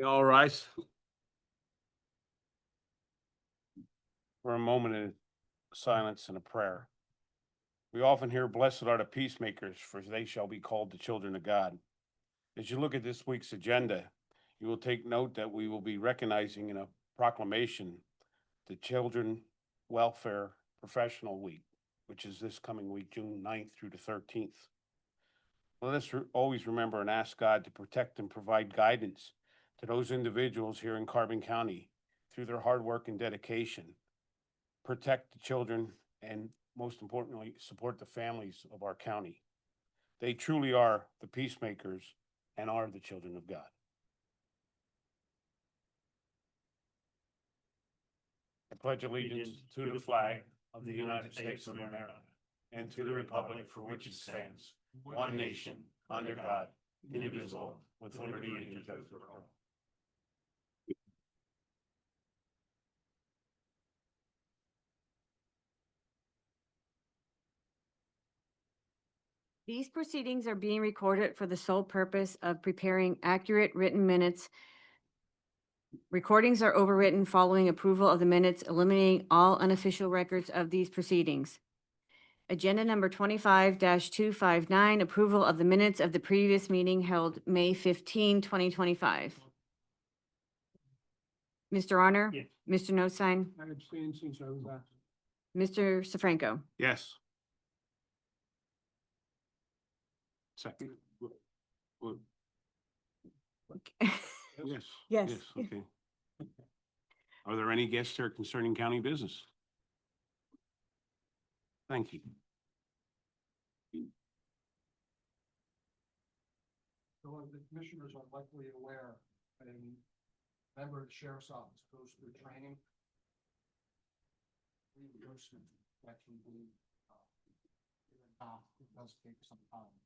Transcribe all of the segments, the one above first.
You all rise. For a moment of silence and a prayer. We often hear, "Blessed are the peacemakers, for they shall be called the children of God." As you look at this week's agenda, you will take note that we will be recognizing in a proclamation the Children Welfare Professional Week, which is this coming week, June 9th through the 13th. Let us always remember and ask God to protect and provide guidance to those individuals here in Carbon County through their hard work and dedication. Protect the children and most importantly, support the families of our county. They truly are the peacemakers and are the children of God. I pledge allegiance to the flag of the United States of America and to the republic for which it stands, one nation, under God, indivisible, with liberty and justice for all. These proceedings are being recorded for the sole purpose of preparing accurate written minutes. Recordings are overwritten following approval of the minutes, eliminating all unofficial records of these proceedings. Agenda number 25-259, approval of the minutes of the previous meeting held May 15, 2025. Mr. Honor? Yes. Mr. Notstein? I abstain since I was asked. Mr. Sefranco? Yes. Second. Well, yes. Yes. Okay. Are there any guests here concerning county business? Thank you. So as the commissioners are likely aware, a member of the sheriff's office goes through training. Reimbursement that can be, it does take some time.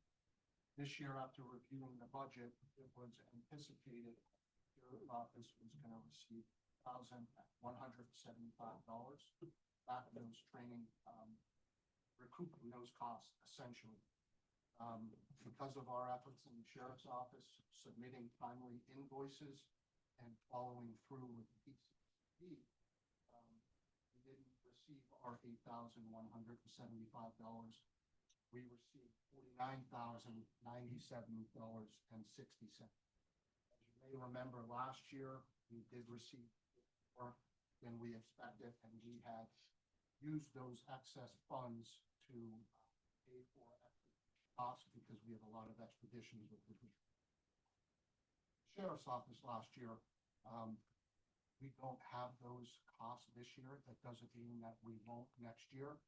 This year, after reviewing the budget, it was anticipated the sheriff's office was gonna receive $1,175. That those training, recouping those costs essentially. Because of our efforts in the sheriff's office, submitting timely invoices and following through with the PCP, we didn't receive our $8,175. We received $49,097.60. As you may remember, last year, we did receive more than we expected, and we had used those excess funds to pay for costs because we have a lot of expeditions with the sheriff's office last year. We don't have those costs this year. That doesn't mean that we won't next year,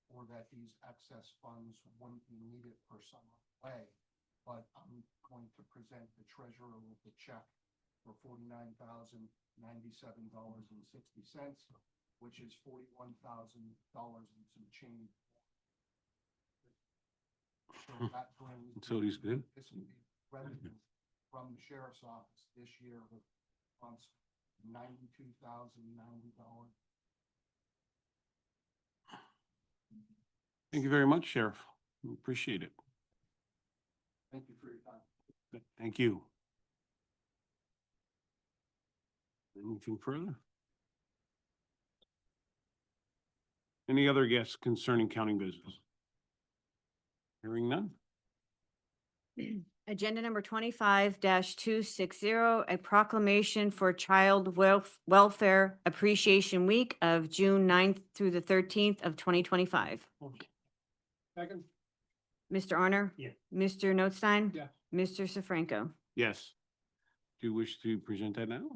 or that these excess funds wouldn't be needed for some way. But I'm going to present the treasurer with the check for $49,097.60, which is $41,000 and some change. So that brings. So he's good. This will be revenue from the sheriff's office this year with funds $92,090. Thank you very much, Sheriff. We appreciate it. Thank you for your time. Thank you. Anything further? Any other guests concerning county business? Hearing none? Agenda number 25-260, a proclamation for Child Welfare Appreciation Week of June 9th through the 13th of 2025. Second? Mr. Honor? Yeah. Mr. Notstein? Yeah. Mr. Sefranco? Yes. Do you wish to present that now?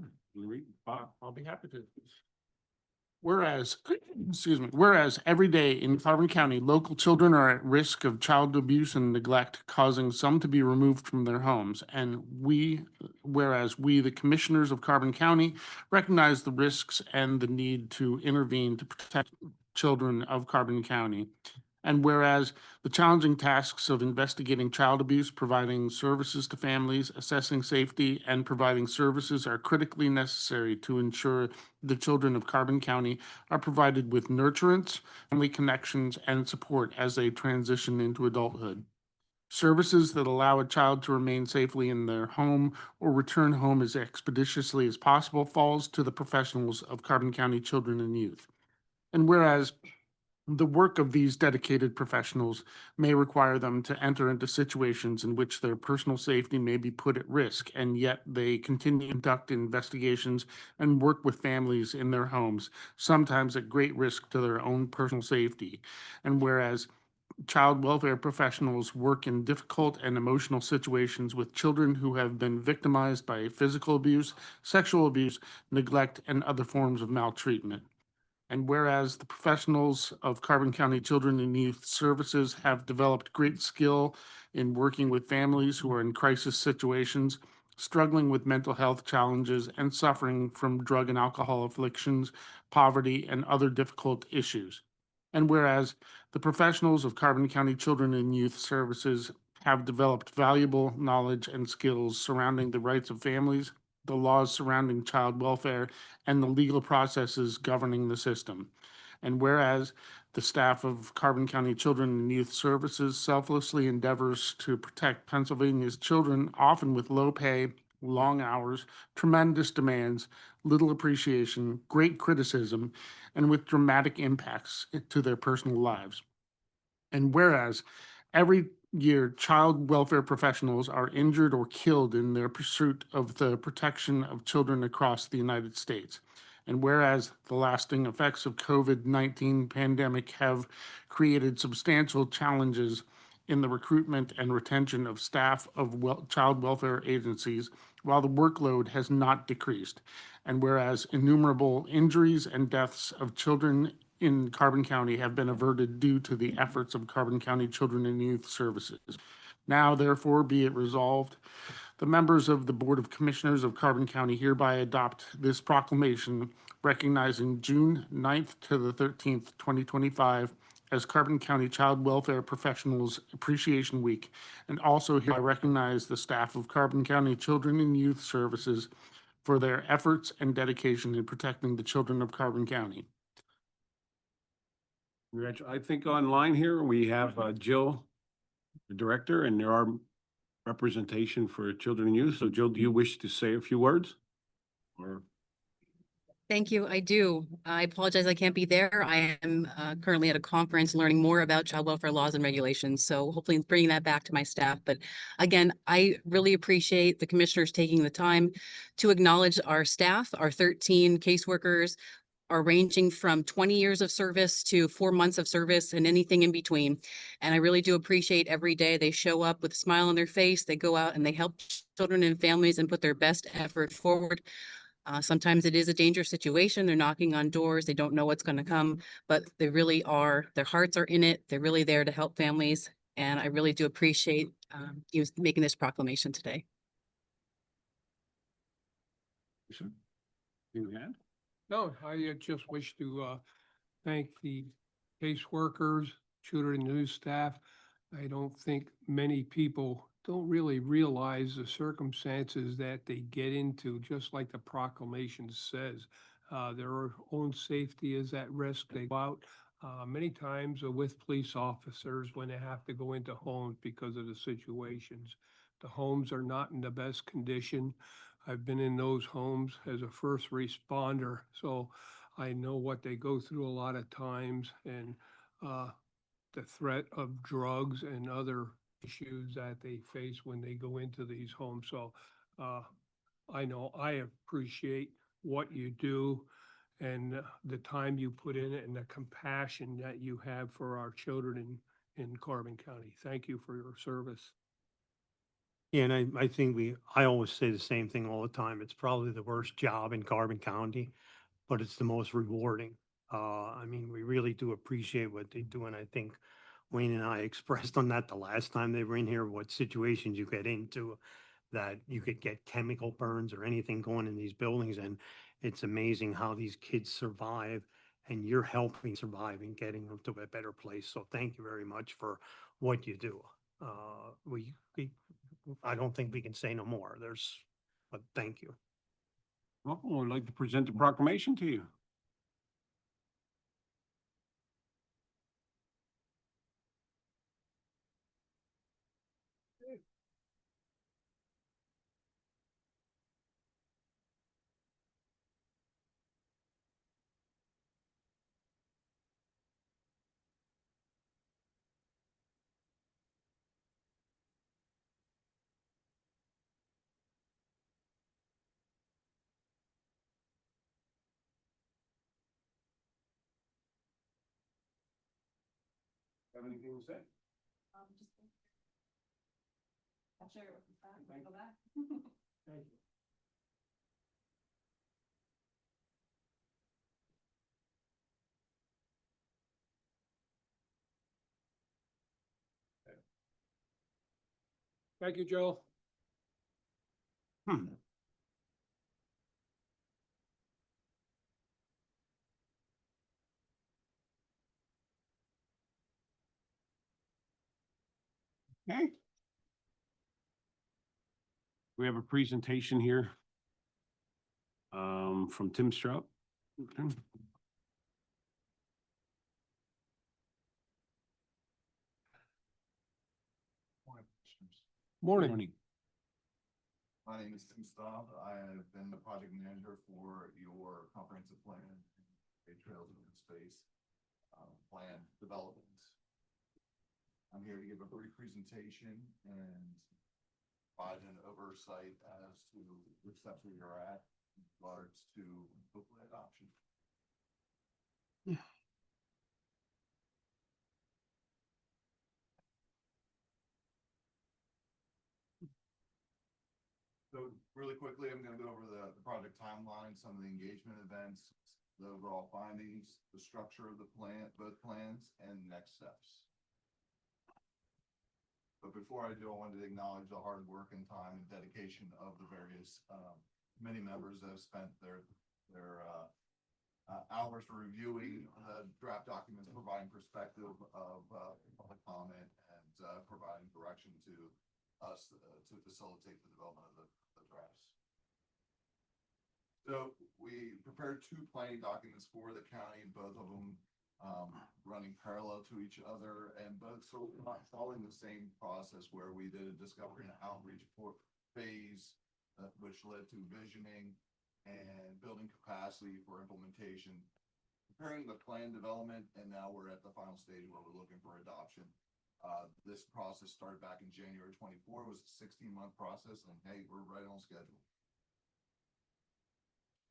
Bob? I'll be happy to. Whereas every day in Carbon County, local children are at risk of child abuse and neglect, causing some to be removed from their homes. And whereas we, the commissioners of Carbon County, recognize the risks and the need to intervene to protect children of Carbon County. And whereas the challenging tasks of investigating child abuse, providing services to families, assessing safety, and providing services are critically necessary to ensure the children of Carbon County are provided with nurturance, family connections, and support as they transition into adulthood. Services that allow a child to remain safely in their home or return home as expeditiously as possible falls to the professionals of Carbon County Children and Youth. And whereas the work of these dedicated professionals may require them to enter into situations in which their personal safety may be put at risk, and yet they continue to conduct investigations and work with families in their homes, sometimes at great risk to their own personal safety. And whereas child welfare professionals work in difficult and emotional situations with children who have been victimized by physical abuse, sexual abuse, neglect, and other forms of maltreatment. And whereas the professionals of Carbon County Children and Youth Services have developed great skill in working with families who are in crisis situations, struggling with mental health challenges, and suffering from drug and alcohol afflictions, poverty, and other difficult issues. And whereas the professionals of Carbon County Children and Youth Services have developed valuable knowledge and skills surrounding the rights of families, the laws surrounding child welfare, and the legal processes governing the system. And whereas the staff of Carbon County Children and Youth Services selflessly endeavors to protect Pennsylvania's children, often with low pay, long hours, tremendous demands, little appreciation, great criticism, and with dramatic impacts to their personal lives. And whereas every year, child welfare professionals are injured or killed in their pursuit of the protection of children across the United States. And whereas the lasting effects of COVID-19 pandemic have created substantial challenges in the recruitment and retention of staff of child welfare agencies, while the workload has not decreased. And whereas innumerable injuries and deaths of children in Carbon County have been averted due to the efforts of Carbon County Children and Youth Services. Now, therefore, be it resolved, the members of the Board of Commissioners of Carbon County hereby adopt this proclamation recognizing June 9th to the 13th, 2025 as Carbon County Child Welfare Professionals Appreciation Week, and also hereby recognize the staff of Carbon County Children and Youth Services for their efforts and dedication in protecting the children of Carbon County. I think online here, we have Jill, the director, and there are representation for children and youth. So Jill, do you wish to say a few words? Or Thank you. I do. I apologize I can't be there. I am currently at a conference learning more about child welfare laws and regulations. So hopefully bringing that back to my staff. But again, I really appreciate the commissioners taking the time to acknowledge our staff, our 13 caseworkers are ranging from 20 years of service to 4 months of service and anything in between. And I really do appreciate every day they show up with a smile on their face. They go out and they help children and families and put their best effort forward. Sometimes it is a dangerous situation. They're knocking on doors. They don't know what's going to come, but they really are, their hearts are in it. They're really there to help families. And I really do appreciate you making this proclamation today. you had? No, I just wish to thank the caseworkers, children and news staff. I don't think many people don't really realize the circumstances that they get into, just like the proclamation says. Their own safety is at risk. They go out many times with police officers when they have to go into homes because of the situations. The homes are not in the best condition. I've been in those homes as a first responder, so I know what they go through a lot of times, and the threat of drugs and other issues that they face when they go into these homes. So I know I appreciate what you do and the time you put in it and the compassion that you have for our children in Carbon County. Thank you for your service. Yeah, and I think I always say the same thing all the time. It's probably the worst job in Carbon County, but it's the most rewarding. I mean, we really do appreciate what they do. And I think Wayne and I expressed on that the last time they were in here, what situations you get into, that you could get chemical burns or anything going in these buildings. And it's amazing how these kids survive, and you're helping survive and getting them to a better place. So thank you very much for what you do. I don't think we can say no more. But thank you. Well, I'd like to present the proclamation to you. Have anything to say? I'll share it with the staff. Thank Go back. Thank you. Thank you, Joe. Hmm. Okay. We have a presentation here from Tim Strout. Okay. Morning. My name is Tim Staub. I have been the project manager for your comprehensive plan, Great Trails of Open Space, plan development. I'm here to give a brief presentation and provide an oversight as to which steps we are at in regards to hopefully adoption. So really quickly, I'm gonna go over the project timeline, some of the engagement events, the overall findings, the structure of the plan, both plans, and next steps. But before I do, I wanted to acknowledge the hard work and time and dedication of the various, many members that have spent their hours reviewing the draft documents, providing perspective of public comment, and providing direction to us to facilitate the development of the drafts. So we prepared 2 planning documents for the county, both of them running parallel to each other, and both sort of following the same process where we did a discovery and outreach phase, which led to visioning and building capacity for implementation, preparing the plan development, and now we're at the final stage where we're looking for adoption. This process started back in January 24, it was a 16-month process, and hey, we're right on schedule.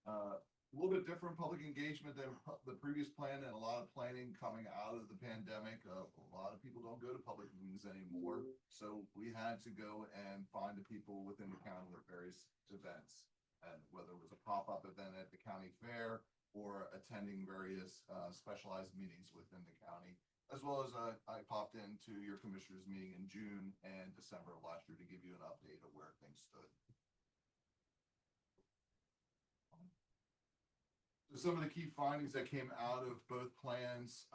A little bit different public engagement than the previous plan, and a lot of planning coming out of the pandemic. A lot of people don't go to public meetings anymore, so we had to go and find the people within the county at various events, and whether it was a pop-up event at the county fair or attending various specialized meetings within the county. As well as I popped into your commissioners meeting in June and December of last year to give you an update of where things stood. So some of the key findings that came out of both plans,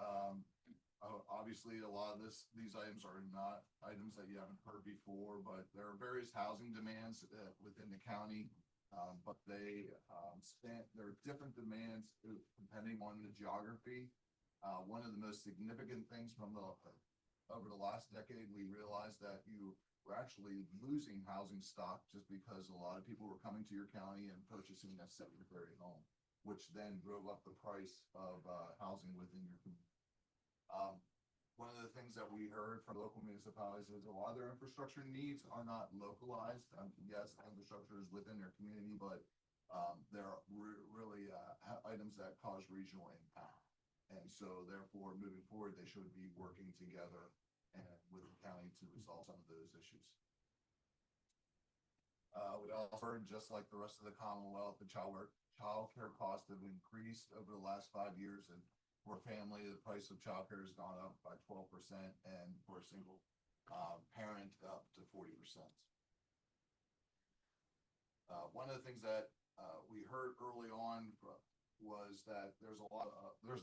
obviously a lot of these items are not items that you haven't heard before, but there are various housing demands within the county. But there are different demands depending on the geography. One of the most significant things from over the last decade, we realized that you were actually losing housing stock just because a lot of people were coming to your county and purchasing a secondary home, which then drove up the price of housing within your community. One of the things that we heard from local municipalities is a lot of their infrastructure needs are not localized. Yes, infrastructure is within their community, but there are really items that cause regional impact. And so therefore, moving forward, they should be working together and with the county to resolve some of those issues. We also heard, just like the rest of the Commonwealth, the child care costs have increased over the last 5 years, and for a family, the price of child care has gone up by 12%, and for a single parent, up to 40%. One of the things that we heard early on was that there's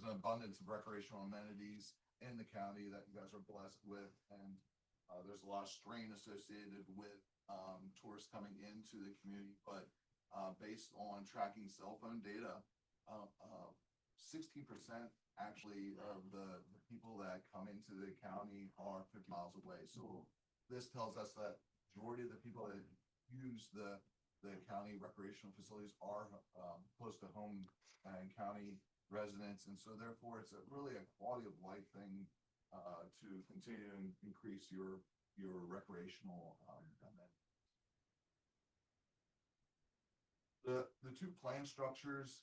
an abundance of recreational amenities in the county that you guys are blessed with, and there's a lot of strain associated with tourists coming into the community. But based on tracking cell phone data, 16% actually of the people that come into the county are 50 miles away. So this tells us that majority of the people that use the county recreational facilities are close to home and county residents, and so therefore it's really a quality of life thing to continue to increase your recreational amenities. The 2 plan structures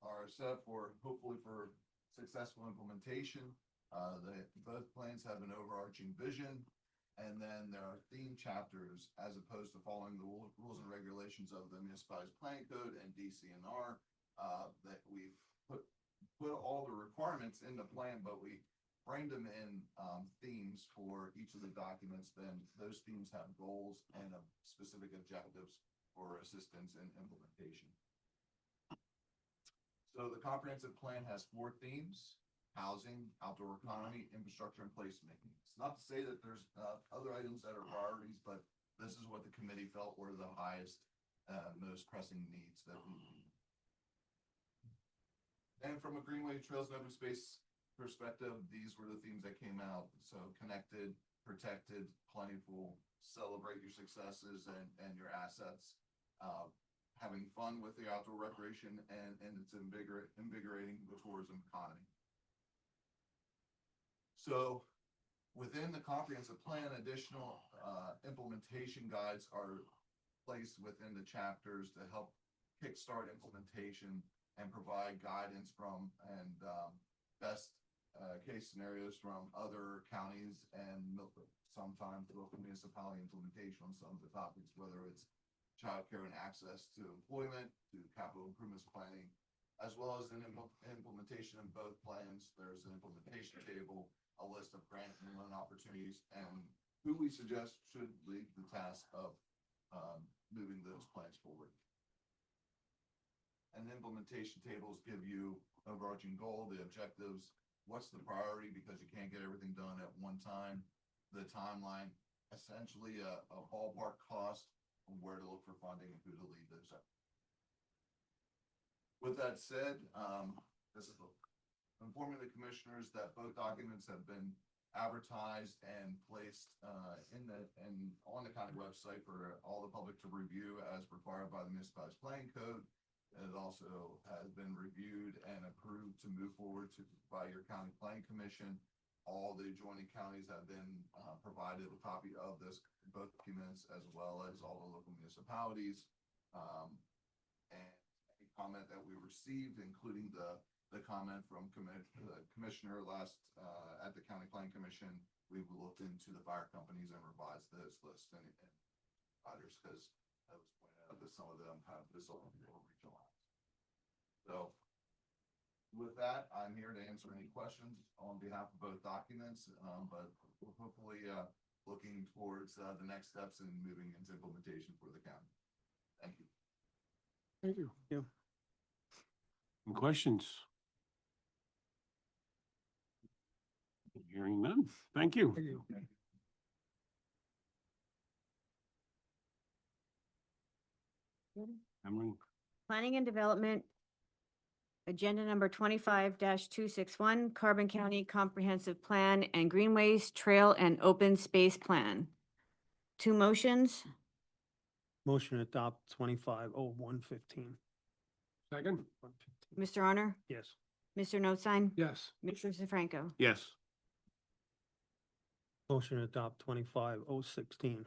are set up for hopefully for successful implementation. Both plans have an overarching vision, and then there are theme chapters as opposed to following the rules and regulations of the municipality's planning code and DCNR. That we've put all the requirements in the plan, but we framed them in themes for each of the documents. Then those themes have goals and specific objectives for assistance in implementation. So the comprehensive plan has 4 themes: housing, outdoor economy, infrastructure, and placemaking. It's not to say that there's other items that are priorities, but this is what the committee felt were the highest, most pressing needs that we need. And from a Greenway Trails and Open Space perspective, these were the themes that came out. So connected, protected, plentiful, celebrate your successes and your assets, having fun with the outdoor recreation, and it's invigorating the tourism economy. So within the comprehensive plan, additional implementation guides are placed within the chapters to help kickstart implementation and provide guidance from and best case scenarios from other counties and sometimes local municipality implementation on some of the topics, whether it's childcare and access to employment, to capital improvements planning, as well as an implementation of both plans. There's an implementation table, a list of grant and loan opportunities, and who we suggest should lead the task of moving those plans forward. And implementation tables give you overarching goal, the objectives, what's the priority, because you can't get everything done at one time, the timeline, essentially a ballpark cost, and where to look for funding and who to lead those up. With that said, this is informing the commissioners that both documents have been advertised and placed on the county website for all the public to review as required by the municipality's planning code. It also has been reviewed and approved to move forward by your county planning commission. All the adjoining counties have been provided a copy of both documents, as well as all the local municipalities. And any comment that we received, including the comment from the commissioner last at the county planning commission, we've looked into the fire companies and revised those lists and others, because that was pointed out that some of them have this all regionalized. So with that, I'm here to answer any questions on behalf of both documents, but we're hopefully looking towards the next steps and moving into implementation for the county. Thank you. Thank you. Any questions? Hearing none. Thank you. Thank you. Emily? Planning and Development, agenda number 25-261, Carbon County Comprehensive Plan and Greenways Trail and Open Space Plan. 2 motions. Motion to adopt 250115. Second? Mr. Honor? Yes. Mr. Notstein? Yes. Mr. Sefranco? Yes. Motion to adopt 25016.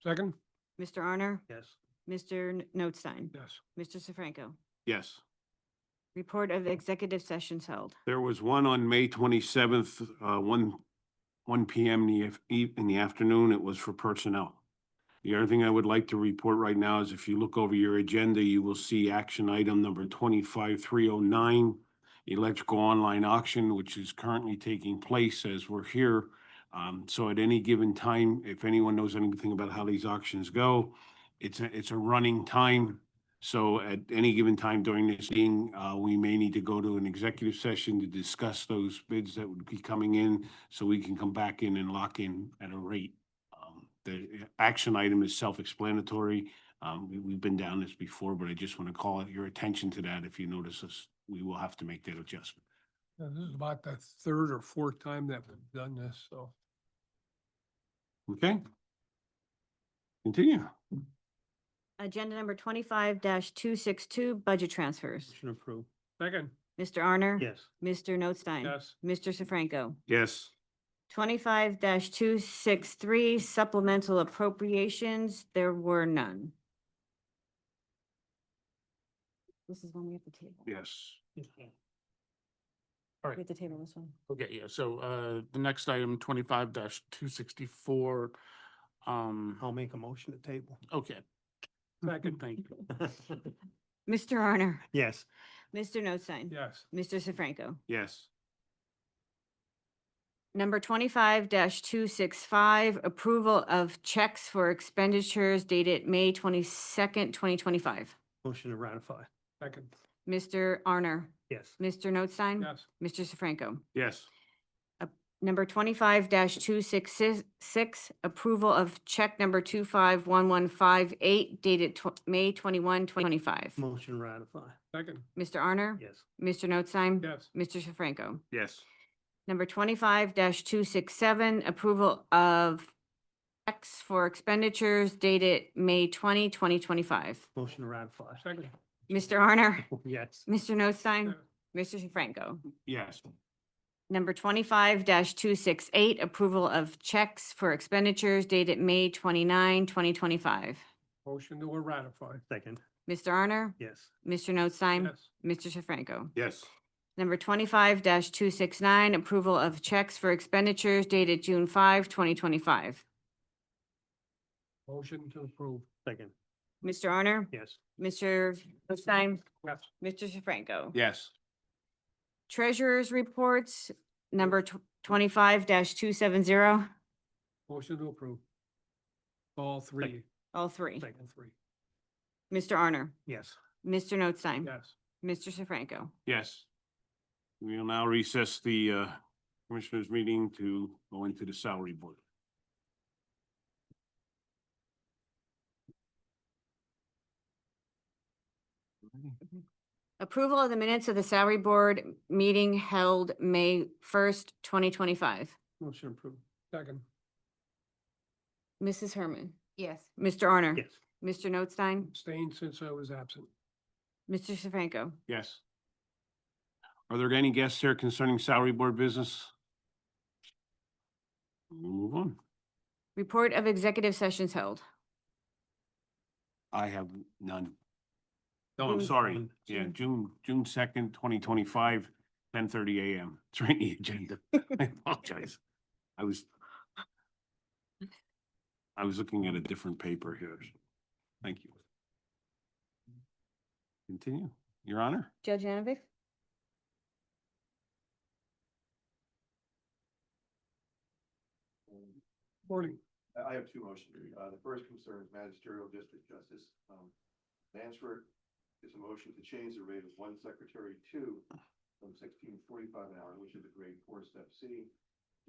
Second? Mr. Honor? Yes. Mr. Notstein? Yes. Mr. Sefranco? Yes. Report of executive sessions held. There was one on May 27th, 1 PM in the afternoon. It was for personnel. The other thing I would like to report right now is if you look over your agenda, you will see action item number 25309, electrical online auction, which is currently taking place as we're here. So at any given time, if anyone knows anything about how these auctions go, it's a running time. So at any given time during this meeting, we may need to go to an executive session to discuss those bids that would be coming in, so we can come back in and lock in at a rate. The action item is self-explanatory. We've been down this before, but I just want to call your attention to that. If you notice us, we will have to make that adjustment. Yeah, this is about the 3rd or 4th time that we've done this, so. Okay? Continue. Agenda number 25-262, budget transfers. Motion approved. Second? Mr. Honor? Yes. Mr. Notstein? Yes. Mr. Sefranco? Yes. 25-263, supplemental appropriations. There were none. This is one we have to table. Yes. All right. We have to table this one. Okay, yeah, so the next item, 25-264. I'll make a motion to table. Okay. Second. Thank you. Mr. Arner, Yes. Mr. Notstein. Yes. Mr. Sefranco. Yes. Number 25-265, approval of checks for expenditures dated May 22nd, 2025. Motion to ratify. Second. Mr. Arner, Yes. Mr. Notstein. Yes. Mr. Sefranco. Yes. Number 25-266, approval of check number 251158 dated May 21, 2025. Motion to ratify. Second. Mr. Arner. Yes. Mr. Notstein. Yes. Mr. Sefranco. Yes. Number 25-267, approval of checks for expenditures dated May 20, 2025. Motion to ratify. Second. Mr. Arner. Yes. Mr. Notstein. Yes. Mr. Sefranco. Yes. Number 25-268, approval of checks for expenditures dated May 29, 2025. Motion to ratify. Second. Mr. Arner. Yes. Mr. Notstein. Yes. Mr. Sefranco. Yes. Number 25-269, approval of checks for expenditures dated June 5, 2025. Motion to approve. Second. Mr. Arner. Yes. Mr. Notstein. Yes. Mr. Sefranco. Yes. Treasurer's reports, number 25-270, Motion to approve. All three. all three. Second three. Mr. Arner. Yes. Mr. Notstein. Yes. Mr. Sefranco. Yes. We will now recess the commissioners' meeting to go into the salary board. Approval of the minutes of the salary board meeting held May 1st, 2025. Motion approved. Second. Mrs. Herman. Yes. Mr. Arner. Yes. Mr. Notstein. Abstained since I was absent. Mr. Sefranco. Yes. Are there any guests here concerning salary board business? We'll move on. Report of executive sessions held. I have none. No, I'm June- sorry. June- Yeah, June 2nd, 2025, 10:30 a.m. It's right in the agenda. I apologize. I was looking at a different paper here. Thank you. Continue, Your Honor. Judge Nanovic? Morning. I have two motions. The first concerns magisterial district justice. Mansford is a motion to change the rate of one secretary two from $16.45 an hour, which is a grade 4 step C,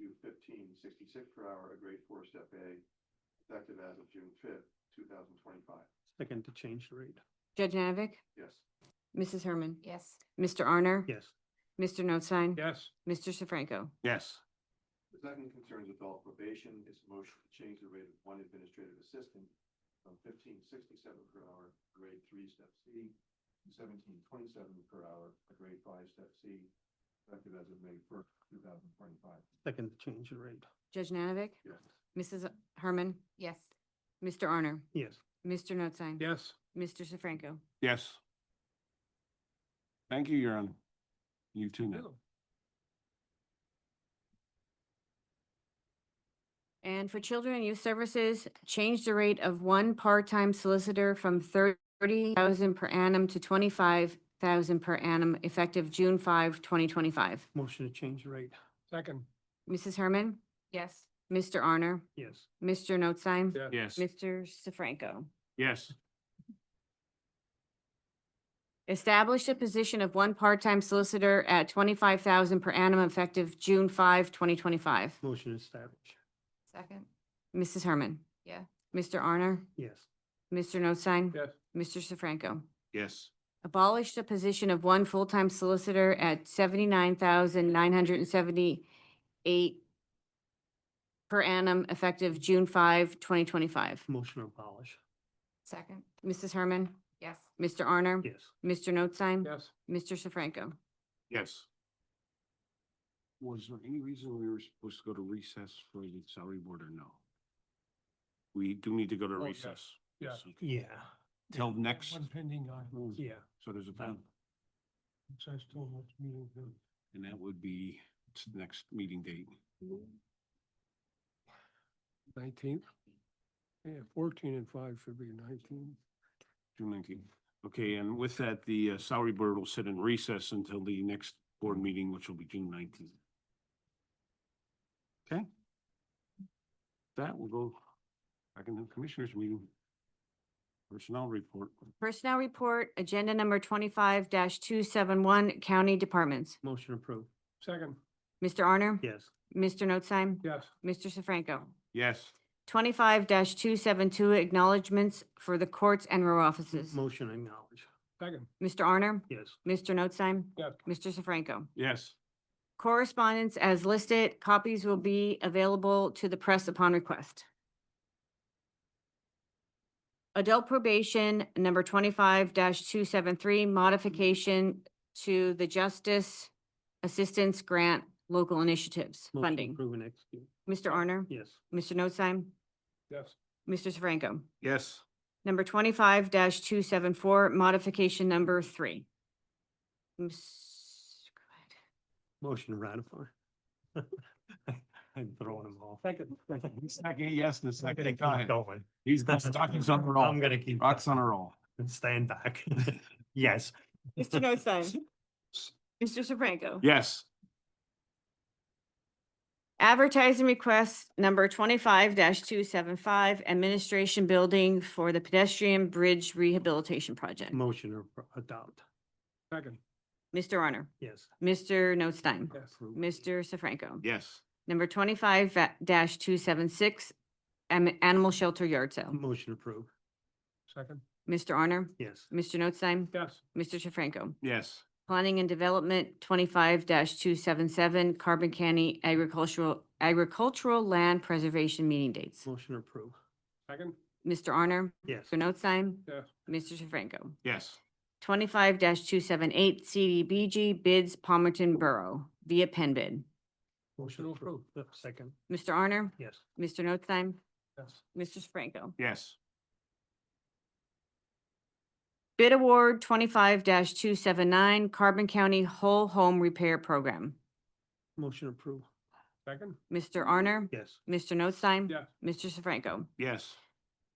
to $15.66 per hour, a grade 4 step A, effective as of June 5th, 2025. Second to change the rate. Judge Nanovic? Yes. Mrs. Herman? Yes. Mr. Arner? Yes. Mr. Notstein? Yes. Mr. Sefranco? Yes. The second concerns adult probation. It's a motion to change the rate of one administrative assistant from $15.67 per hour, grade 3 step C, to $17.27 per hour, a grade 5 step C, effective as of May 1st, 2025. Second to change the rate. Judge Nanovic? Yes. Mrs. Herman? Yes. Mr. Arner? Yes. Mr. Notstein? Yes. Mr. Sefranco? Yes. Thank you, Your Honor. You too now. And for Children and Youth Services, change the rate of one part-time solicitor from 30,000 per annum to 25,000 per annum effective June 5, 2025. Motion to change the rate. Second. Mrs. Herman? Yes. Mr. Arner? Yes. Mr. Notstein? Yes. Yes. Mr. Sefranco? Yes. Establish a position of one part-time solicitor at 25,000 per annum effective June 5, 2025. Motion established. Second. Mrs. Herman? Yeah. Mr. Arner? Yes. Mr. Notstein? Yes. Mr. Sefranco? Yes. Abolish the position of one full-time solicitor at 79,978 per annum effective June 5, 2025. Motion to abolish. Second. Mrs. Herman? Yes. Mr. Arner? Yes. Mr. Notstein? Yes. Mr. Sefranco? Yes. Was there any reason we were supposed to go to recess for the salary board or no? We do need to go to Oh, yes. recess. Yes. okay. Yeah. Till next, One pending item. Hmm. Yeah. so there's a plan, Says till next meeting. and that would be, what's the next meeting date? 19th. Yeah, 14 and 5 should be 19. June 19th. Okay, and with that, the salary board will sit in recess until the next board meeting, which will be June 19th. Okay? That will go back in the commissioners meeting. Personnel report. Personnel report, agenda number 25-271, county departments. Motion approved. Second, Mr. Arner? Yes. Mr. Notstein? yes. Mr. Sefranco? Yes. 25-272, acknowledgements for the courts and row offices. Motion acknowledged. Second, Mr. Arner? Yes. Mr. Notstein? yes. Mr. Sefranco? Yes. Correspondence as listed, copies will be available to the press upon request. Adult probation, number 25-273, modification to the Justice Assistance Grant Local Initiatives Motion funding. approved and execute. Mr. Arner? Yes. Mr. Notstein? Yes. Mr. Sefranco? Yes. Number 25-274, modification number 3. Go ahead. Motion to ratify. I'm throwing them off. Second, Second, yes, the second. Keep Go ahead. going. He's got stockings on the roll. I'm gonna keep. Rocks on a roll. Stand back. Yes. Mr. Notstein? Mr. Sefranco? Yes. Advertising request number 25-275, administration building for the pedestrian bridge rehabilitation project. Motion to adopt. second, Mr. Arner? Yes. Mr. Notstein? yes. Approved. Mr. Sefranco? Yes. Number 25-276, animal shelter yard sale. Motion approved. Second, Mr. Arner? Yes. Mr. Notstein? yes. Mr. Sefranco? Yes. Planning and Development 25-277, Carbon County Agricultural Land Preservation Meeting Dates. Motion approved. Second, Mr. Arner? Yes. Mr. Notstein? yes. Mr. Sefranco? Yes. 25-278, CDBG bids Palmerton Borough via pen bid. Motion approved. Second. Mr. Arner? Yes. Mr. Notstein? Yes. Mr. Sefranco? Yes. Bid award 25-279, Carbon County Whole Home Repair Program. Motion approved. Second, Mr. Arner? Yes. Mr. Notstein? yes. Mr. Sefranco? Yes.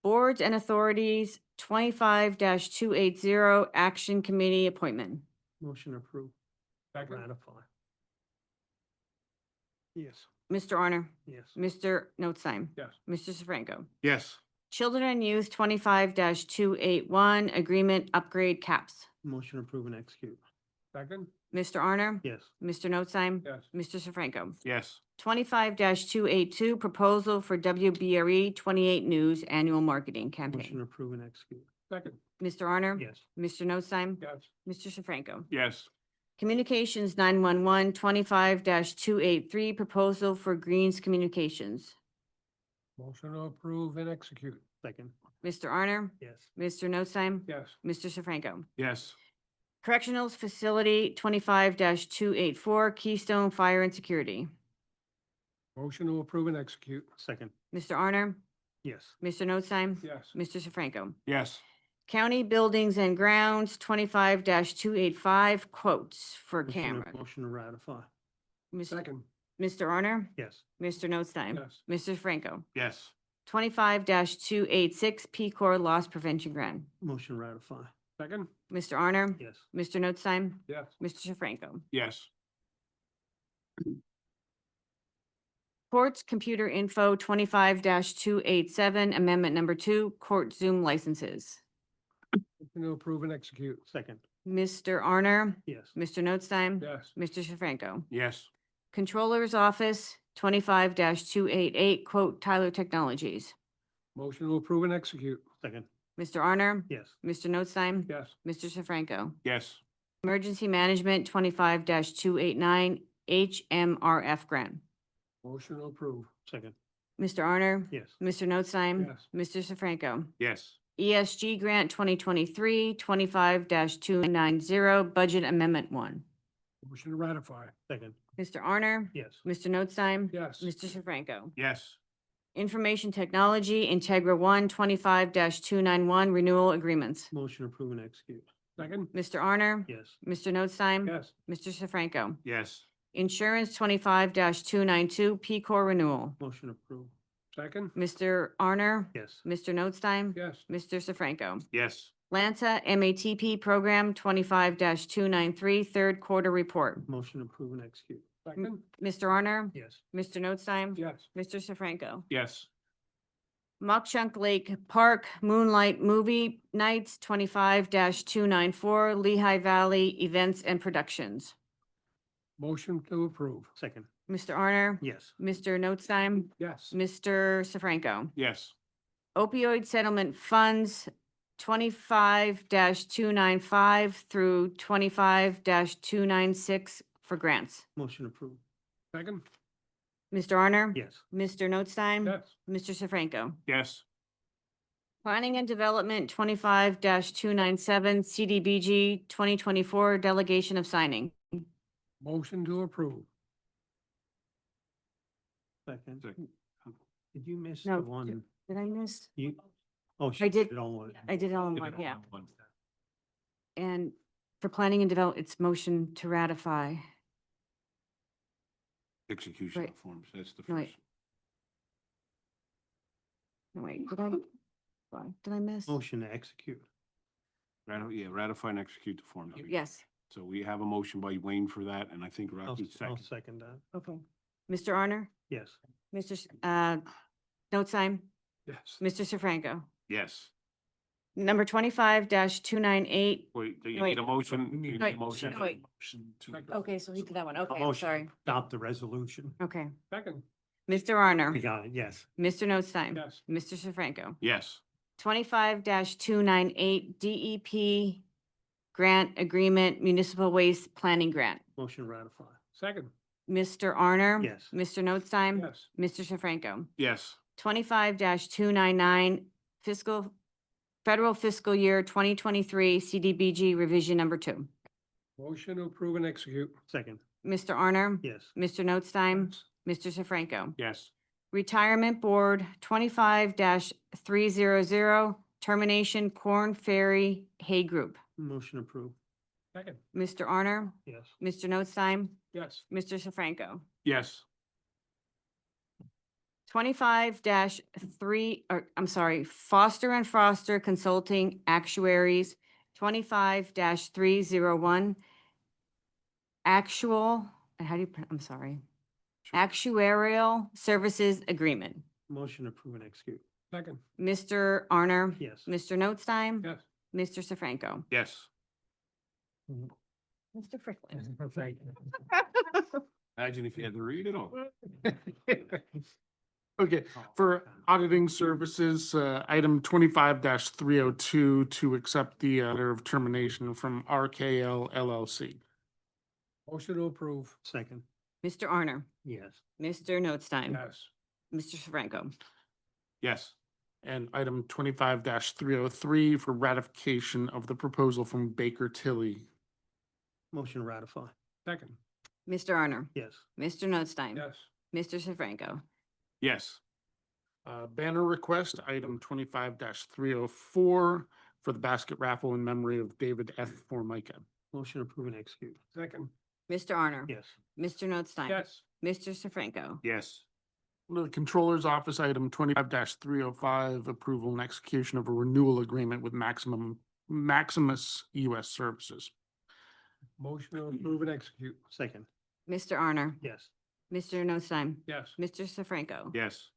Boards and Authorities 25-280, Action Committee Appointment. Motion approved. Second, Ratify. Yes. Mr. Arner? Yes. Mr. Notstein? yes. Mr. Sefranco? Yes. Children and Youth 25-281, Agreement Upgrade Caps. Motion approved and execute. Second, Mr. Arner? Yes. Mr. Notstein? yes. Mr. Sefranco? Yes. 25-282, Proposal for WBRE 28 News Annual Marketing Motion Campaign. approved and execute. Second, Mr. Arner? Yes. Mr. Notstein? yes. Mr. Sefranco? Yes. Communications 911 25-283, Proposal for Greens Communications. Motion to approve and execute. Second. Mr. Arner? Yes. Mr. Notstein? Yes. Mr. Sefranco? Yes. Correctionals Facility 25-284, Keystone Fire and Security. Motion to approve and execute. Second. Mr. Arner? Yes. Mr. Notstein? Yes. Mr. Sefranco? Yes. County Buildings and Grounds 25-285, quotes for Motion to- camera. Motion to ratify. Second, Mr. Arner? Yes. Mr. Notstein? yes. Mr. Franco? Yes. 25-286, P-Core Loss Prevention Grant. Motion to ratify. Second, Mr. Arner? Yes. Mr. Notstein? yes. Mr. Sefranco? Yes. Courts Computer Info 25-287, Amendment Number 2, Court Zoom Licenses. Motion to approve and execute. Second. Mr. Arner? Yes. Mr. Notstein? Yes. Mr. Sefranco? Yes. Controller's Office 25-288, quote Tyler Technologies. Motion to approve and execute. Second. Mr. Arner? Yes. Mr. Notstein? Yes. Mr. Sefranco? Yes. Emergency Management 25-289, HMRF Grant. Motion to approve. Second. Mr. Arner? Yes. Mr. Notstein? Yes. Mr. Sefranco? Yes. ESG Grant 2023, 25-290, Budget Amendment 1. Motion to ratify. Second. Mr. Arner? Yes. Mr. Notstein? Yes. Mr. Sefranco? Yes. Information Technology, Integra 1, 25-291, Renewal Agreements. Motion approved and execute. Second, Mr. Arner? Yes. Mr. Notstein? yes. Mr. Sefranco? Yes. Insurance 25-292 P-Core renewal. Motion approved. Second? Mr. Arner? Yes. Mr. Notstein? Yes. Mr. Sefranco? Yes. Lanta MATP Program 25-293 Third Quarter Report. Motion approved and execute. Second? Mr. Arner? Yes. Mr. Notstein? Yes. Mr. Sefranco? Yes. Mock Lake Park Moonlight Movie Nights 25-294 Lehigh Valley Events and Productions. Motion to approve. Second. Mr. Arner? Yes. Mr. Notstein? Yes. Mr. Sefranco? Yes. Opioid Settlement Funds 25-295 through 25-296 for grants. Motion approved. Second? Mr. Arner? Yes. Mr. Notstein? Yes. Mr. Sefranco? Yes. Planning and Development 25-297 CDBG 2024 Delegation of Signing. Motion to approve. Second. Second. Did you miss No, the one? Did I miss? You, oh, I she did- did it on one. I did it all in one, yeah. And for Planning and Development, it's motion to ratify. Execution Right. of forms, that's the No, wait. first. No, wait, did I miss? Motion to execute. Ratify and execute the forms. Yes, So we have a motion by Wayne for that, and I think I'll, Rocky I'll second. second that. okay. Mr. Arner? Yes. Mr. Notstein? Yes. Mr. Sefranco? Yes. Number 25-298. Wait, do you Wait. need a motion? You need a Wait, motion? wait. Okay, so he did that one. Okay, I'm sorry. Adopt the resolution. Okay. Second? Mr. We Arner? got it. Yes. Mr. Notstein? Yes. Mr. Sefranco? Yes. 25-298 DEP Grant Agreement Municipal Waste Planning Grant. Motion ratify. Second? Mr. Arner? Yes. Mr. Notstein? Yes. Mr. Sefranco? Yes. 25-299 Federal Fiscal Year 2023 CDBG Revision Number 2. Motion to approve and execute. Second. Mr. Arner? Yes. Mr. Notstein? Mr. Sefranco? Yes. Retirement Board 25-300 Termination Corn Ferry Hay Group. Motion approved. Second? Mr. Arner? Yes. Mr. Notstein? Yes. Mr. Sefranco? Yes. 25-3, or I'm sorry, Foster and Foster Consulting Actuaries, 25-301. I'm sorry, Actuarial Services Agreement. Motion approved and execute. Second? Mr. Arner? Yes. Mr. Notstein? Yes. Mr. Sefranco? Yes. Mr. Frickland? Imagine if you had to read it all. Okay, for auditing services, item 25-302 to accept the letter of termination from RKL LLC. Motion to approve. Second. Mr. Arner? Yes. Mr. Notstein? Yes. Mr. Sefranco? Yes. And item 25-303 for ratification of the proposal from Baker Tilly. Motion ratify. Second? Mr. Arner? Yes. Mr. Notstein? Yes. Mr. Sefranco? Yes. Banner request, item 25-304 for the basket raffle in memory of David F. Formica. Motion approved and execute. Second? Mr. Arner? Yes. Mr. Notstein? Yes. Mr. Sefranco? Yes. The Controller's Office, item 25-305, approval and execution of a renewal agreement with Maximus US Services. Motion to approve and execute. Second. Mr. Arner? Yes. Mr. Notstein? Yes. Mr. Sefranco? Yes.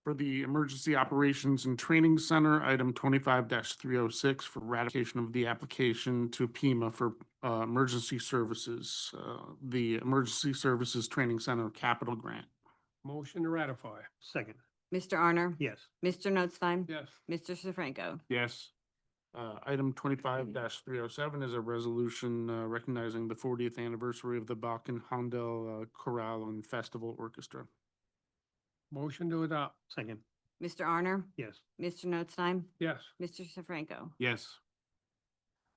For the Emergency Operations and Training Center, item 25-306 for ratification of the application to PEMA for emergency services, the Emergency Services Training Center Capital Grant. Motion to ratify. Second. Mr. Arner? Yes. Mr. Notstein? Yes. Mr. Sefranco? Yes. Item 25-307 is a resolution recognizing the 40th anniversary of the Bach and Handel Chorale and Festival Orchestra. Motion to adopt. Second. Mr. Arner? Yes. Mr. Notstein? Yes. Mr. Sefranco? Yes.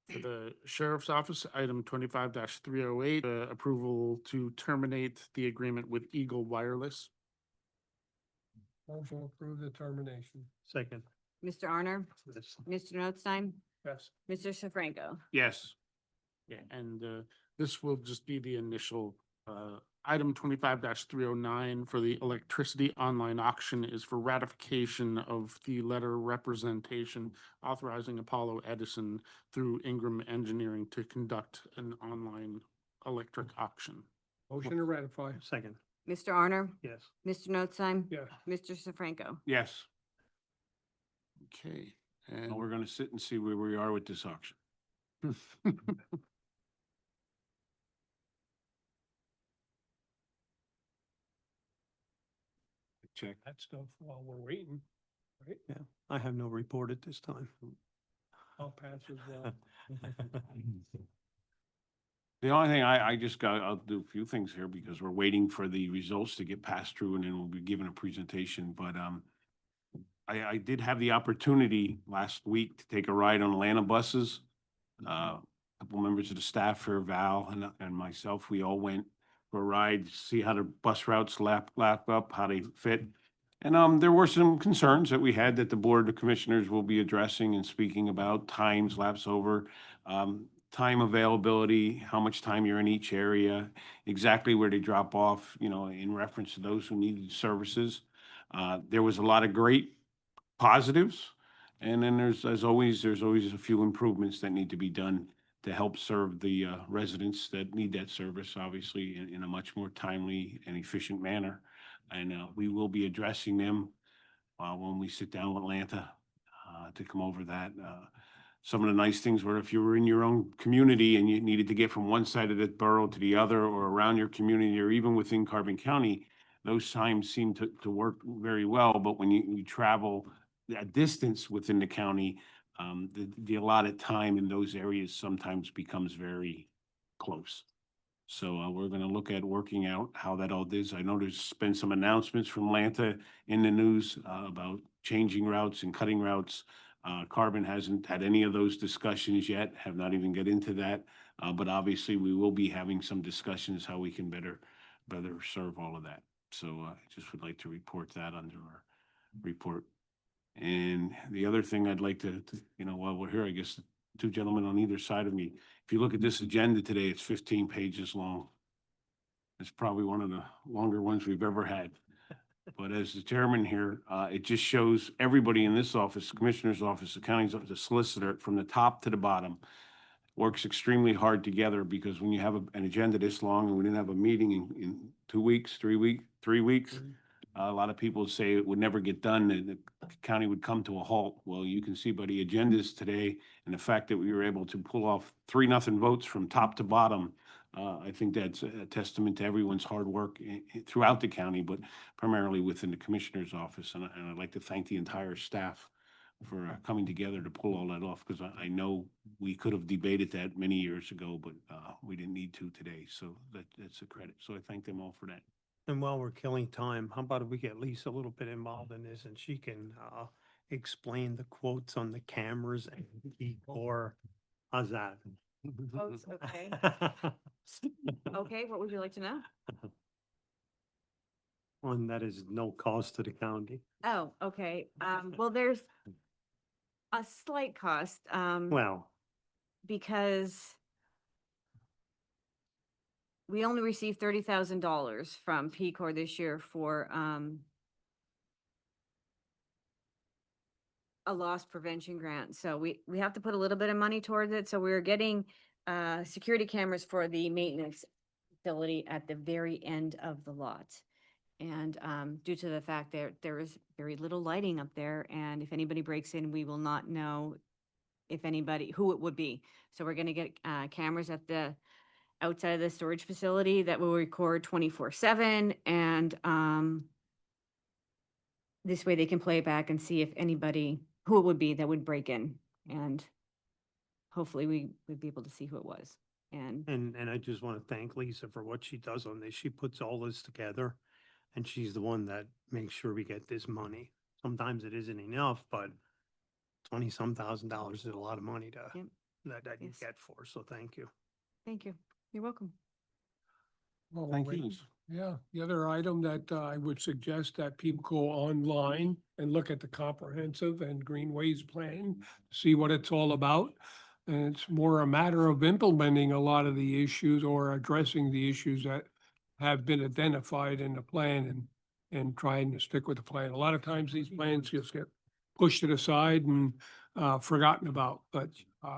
For the Sheriff's Office, item 25-308, approval to terminate the agreement with Eagle Wireless. Motion to approve the termination. Second. Mr. Arner? Yes. Mr. Notstein? Yes. Mr. Sefranco? Yes. Yeah, and this will just be the initial Item 25-309 for the electricity online auction is for ratification of the letter representation authorizing Apollo Edison through Ingram Engineering to conduct an online electric auction. Motion to ratify. Second, Mr. Arner, yes. Mr. Notstein? Yes. Mr. Sefranco? Yes, Okay. and we're gonna sit and see where we are with this auction. Check. That stuff while we're waiting, right? Yeah, I have no report at this time. I'll pass as well. The only thing I'll do a few things here because we're waiting for the results to get passed through and then we'll be given a presentation, but, I did have the opportunity last week to take a ride on Atlanta buses. A couple members of the staff here, Val and myself, we all went for a ride, to see how the bus routes lap up, how they fit. And, there were some concerns that we had that the Board of Commissioners will be addressing and speaking about times, lapse over, time availability, how much time you're in each area, exactly where they drop off, in reference to those who needed services. There was a lot of great positives. And then there's always a few improvements that need to be done to help serve the residents that need that service, obviously, in a much more timely and efficient manner. And we will be addressing them when we sit down with Atlanta to come over that. Some of the nice things were if you were in your own community and you needed to get from one side of the borough to the other or around your community or even within Carbon County, those times seem to work very well. But when you travel a distance within the county, the allotted time in those areas sometimes becomes very close. So we're going to look at working out how that all is. I know there's been some announcements from Atlanta in the news about changing routes and cutting routes. Carbon hasn't had any of those discussions yet, have not even get into that. But obviously we will be having some discussions how we can better serve all of that. So I just would like to report that under our report. And the other thing I'd like to, while we're here, I guess, the two gentlemen on either side of me, if you look at this agenda today, it's 15 pages long. It's probably one of the longer ones we've ever had. But as the chairman here, it just shows everybody in this office, Commissioner's office, the county's office, the solicitor, from the top to the bottom, works extremely hard together because when you have an agenda this long and we didn't have a meeting in 2 weeks, 3 weeks, a lot of people say it would never get done and the county would come to a halt. Well, you can see by the agendas today and the fact that we were able to pull off 3-0 votes from top to bottom. I think that's a testament to everyone's hard work throughout the county, but primarily within the commissioner's office. And I'd like to thank the entire staff for coming together to pull all that off, because I know we could have debated that many years ago, but we didn't need to today. So that's a credit. So I thank them all for that. And while we're killing time, how about if we get Lisa a little bit involved in this and she can explain the quotes on the cameras or how's that? Quotes, okay. Okay, what would you like to know? One that is no cost to the county. Oh, okay. Well, there's a slight cost, Well, because we only received $30,000 from P-Corps this year for, a loss prevention grant. So we have to put a little bit of money towards it. So we're getting, security cameras for the maintenance facility at the very end of the lot. And, due to the fact that there is very little lighting up there, and if anybody breaks in, we will not know who it would be. So we're gonna get, cameras at the outside of the storage facility that will record 24/7, and, this way they can play it back and see if who it would be that would break in, and hopefully we would be able to see who it was. And and I just want to thank Lisa for what she does on this. She puts all this together and she's the one that makes sure we get this money. Sometimes it isn't enough, but 20-some thousand dollars is a lot of money Yep. that you Yes. get for. So thank you. thank you. You're welcome. Well, Thank wait. you. Yeah, the other item that I would suggest that people go online and look at the comprehensive and greenways plan, see what it's all about. And it's more a matter of implementing a lot of the issues or addressing the issues that have been identified in the plan and trying to stick with the plan. A lot of times these plans just get pushed to the side and forgotten about, but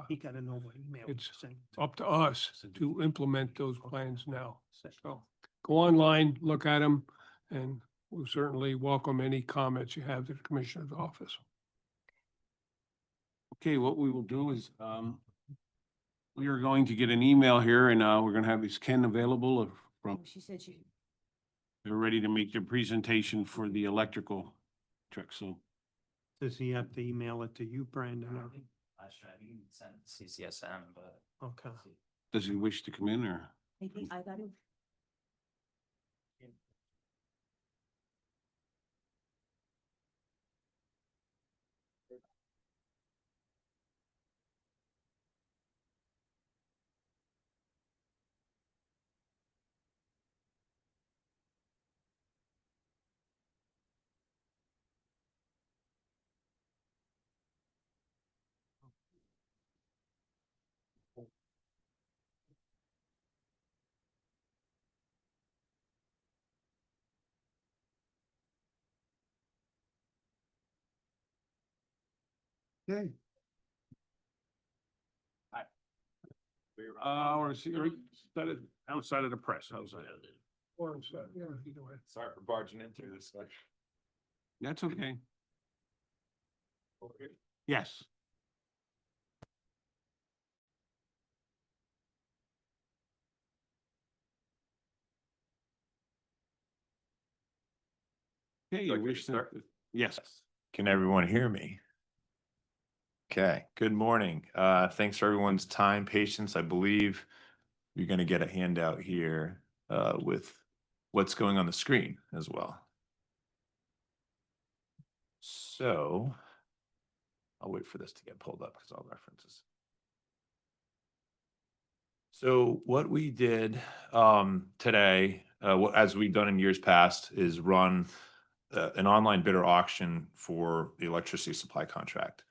He got a normal email. it's saying- up to us to implement those plans now. So go online, look at them, and we'll certainly welcome any comments you have to the Commissioner's office. Okay, what we will do is, we are going to get an email here and, we're gonna have this Ken available from, She said she. they're ready to make their presentation for the electrical truck, so. Does he have to email it to you, Brandon? or- Last try, you can send CCSM, but. Okay. Does he wish to come in or? I think I got it. Okay. I want to see, that is outside of the press, how's that? Or, yeah, either way. Sorry for barging in through this. That's okay. Yes. Okay, you Like me to wish to, start? yes. Can everyone hear me? Okay, good morning. Thanks for everyone's time, patience. I believe you're gonna get a handout here with what's going on the screen as well. So I'll wait for this to get pulled up because I'll references. So what we did today, as we've done in years past, is run an online bidder auction for the electricity supply contract.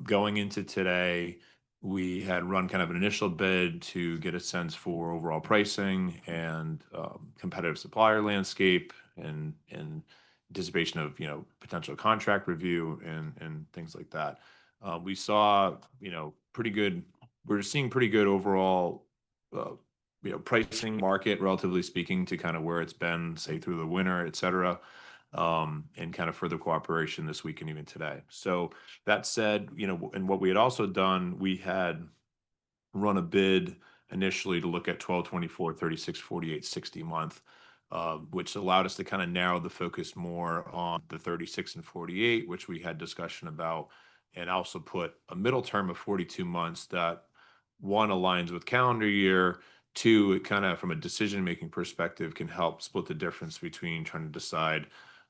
Going into today, we had run kind of an initial bid to get a sense for overall pricing and competitive supplier landscape and anticipation of potential contract review and things like that. We saw pretty good. We're seeing pretty good overall pricing market, relatively speaking, to kind of where it's been, say, through the winter, et cetera. And kind of further cooperation this week and even today. So that said, and what we had also done, we had run a bid initially to look at 12, 24, 36, 48, 60 month, which allowed us to kind of narrow the focus more on the 36 and 48, which we had discussion about, and also put a middle term of 42 months that one aligns with calendar year. Two, it kind of from a decision-making perspective can help split the difference between trying to decide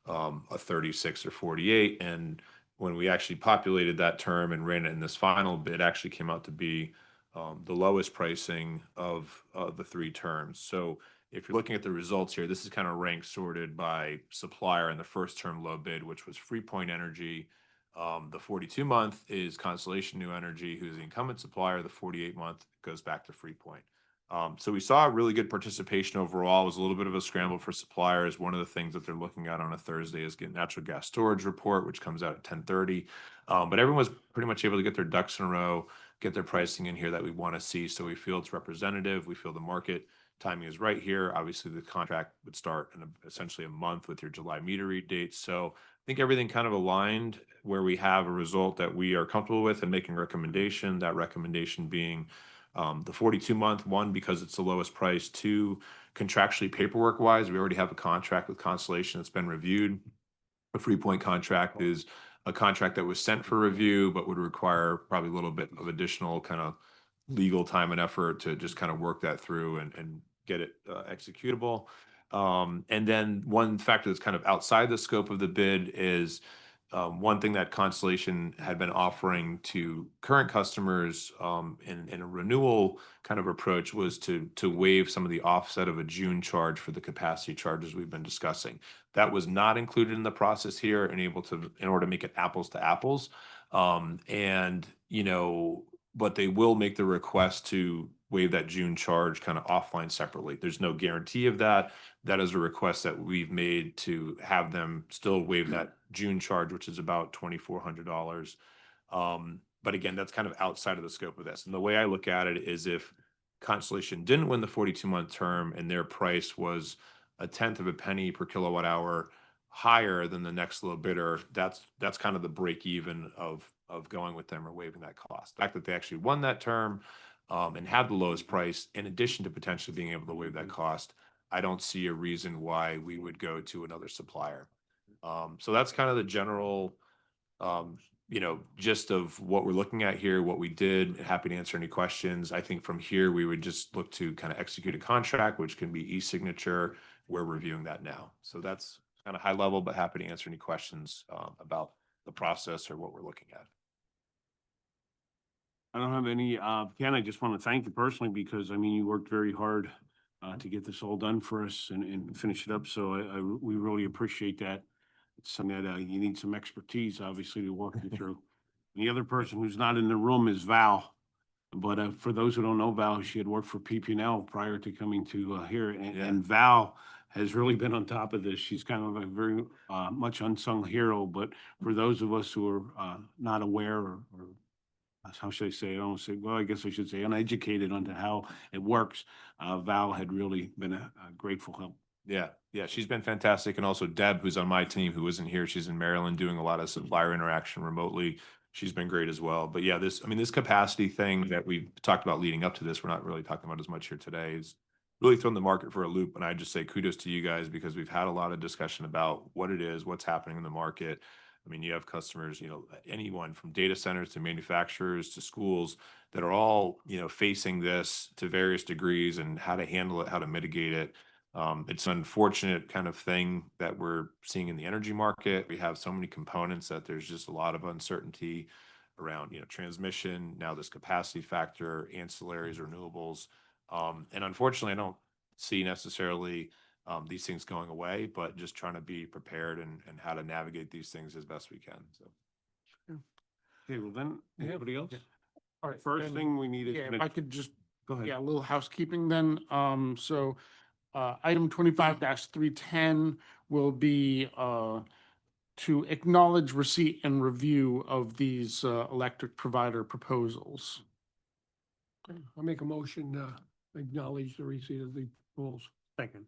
a 36 or 48. And when we actually populated that term and ran it in this final bid, actually came out to be the lowest pricing of the three terms. So if you're looking at the results here, this is kind of ranked sorted by supplier in the first term low bid, which was Freepoint Energy. The 42-month is Constellation New Energy, who's the incumbent supplier. The 48-month goes back to Freepoint. So we saw really good participation overall. It was a little bit of a scramble for suppliers. One of the things that they're looking at on a Thursday is get natural gas storage report, which comes out at 10:30. But everyone's pretty much able to get their ducks in a row, get their pricing in here that we want to see. So we feel it's representative. We feel the market timing is right here. Obviously, the contract would start in essentially a month with your July meter read date. So I think everything kind of aligned where we have a result that we are comfortable with and making a recommendation, that recommendation being the 42-month one, because it's the lowest price. Two, contractually paperwork wise, we already have a contract with Constellation that's been reviewed. A Freepoint contract is a contract that was sent for review, but would require probably a little bit of additional kind of legal time and effort to just kind of work that through and get it executable. And then one factor that's kind of outside the scope of the bid is one thing that Constellation had been offering to current customers in a renewal kind of approach was to waive some of the offset of a June charge for the capacity charges we've been discussing. That was not included in the process here and in order to make it apples to apples. But they will make the request to waive that June charge kind of offline separately. There's no guarantee of that. That is a request that we've made to have them still waive that June charge, which is about $2,400. But again, that's kind of outside of the scope of this. And the way I look at it is if Constellation didn't win the 42-month term and their price was a tenth of a penny per kilowatt hour higher than the next low bidder, that's kind of the break even of going with them or waiving that cost. The fact that they actually won that term and had the lowest price, in addition to potentially being able to waive that cost, I don't see a reason why we would go to another supplier. So that's kind of the general gist of what we're looking at here, what we did. Happy to answer any questions. I think from here, we would just look to kind of execute a contract, which can be e-signature. We're reviewing that now. So that's kind of high level, but happy to answer any questions about the process or what we're looking at. I don't have any, Ken, I just want to thank you personally because, I mean, you worked very hard to get this all done for us and finish it up. So we really appreciate that. It's something that you need some expertise, obviously, to walk you through. And the other person who's not in the room is Val. But for those who don't know Val, she had worked for PP&L prior to coming to here. And Val has really been on top of this. She's kind of a very much unsung hero. But for those of us who are not aware or how should I say, I don't say, well, I guess I should say uneducated onto how it works, Val had really been a grateful help. Yeah, she's been fantastic. And also Deb, who's on my team, who isn't here, she's in Maryland doing a lot of supplier interaction remotely. She's been great as well. But yeah, this capacity thing that we talked about leading up to this, we're not really talking about as much here today, is really thrown the market for a loop. And I just say kudos to you guys because we've had a lot of discussion about what it is, what's happening in the market. I mean, you have customers, anyone from data centers to manufacturers to schools that are all, facing this to various degrees and how to handle it, how to mitigate it. It's an unfortunate kind of thing that we're seeing in the energy market. We have so many components that there's just a lot of uncertainty around, transmission, now this capacity factor, ancillaries, renewables. And unfortunately, I don't see necessarily these things going away, but just trying to be prepared and how to navigate these things as best we can. So. Okay, well then, anybody else? Yeah. All right. First then- thing we need is. Yeah, if I could just, Go ahead. yeah, a little housekeeping then. So item 25-310 will be to acknowledge receipt and review of these electric provider proposals. I'll make a motion, acknowledge the receipt of the rules. Second,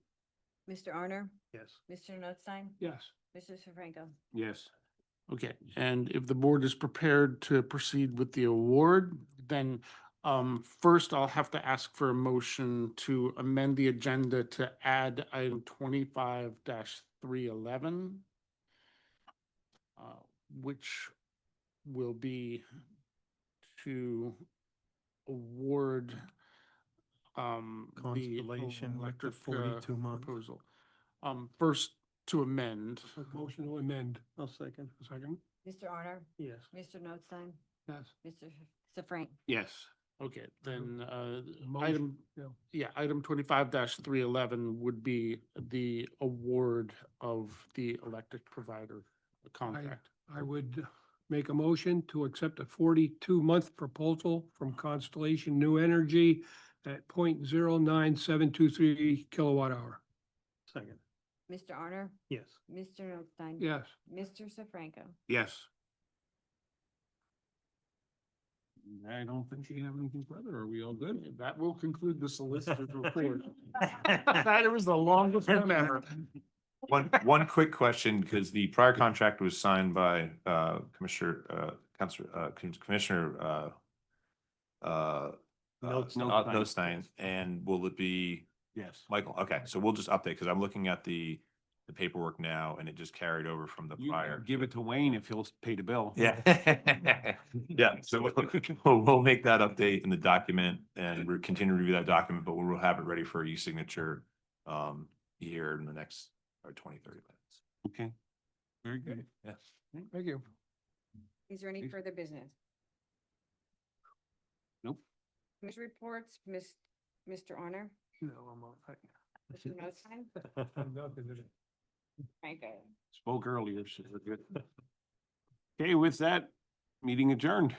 Mr. Arner, yes. Mr. Notstein, Yes. Mr. Sefranco. Yes. Okay, and if the board is prepared to proceed with the award, then first I'll have to ask for a motion to amend the agenda to add item 25-311, which will be to award the Constellation with the electric 42 month. proposal. First to amend. Motion to amend. I'll second. Second? Mr. Arner, Yes. Mr. Notstein, Yes. Mr. Sefranco. Yes. Okay, then Motion, yeah. item 25-311 would be the award of the electric provider contract. I would make a motion to accept a 42-month proposal from Constellation New Energy at 0.09723 kilowatt hour. Second, Mr. Arner, yes. Mr. Notstein. Yes. Mr. Sefranco. Yes. I don't think you have anything further. Are we all good? That will conclude the solicitor's report. That was the longest one ever. One quick question, because the prior contract was signed by Commissioner Notstein, and will it be Yes. Michael? Okay, so we'll just update, because I'm looking at the paperwork now, and it just carried over from the You prior. give it to Wayne if he'll pay the bill. Yeah. Yeah, so we'll make that update in the document and we'll continue to review that document, but we'll have it ready for e-signature here in the next 20, 30 minutes. Okay. Very good. Yes. Thank you. Is there any Please. further business? Nope. Commission reports, Mr. Arner, No, I'm all right. Mr. Notstein, Nothing to do. Franco. Spoke earlier, so we're good. Okay, with that, meeting adjourned.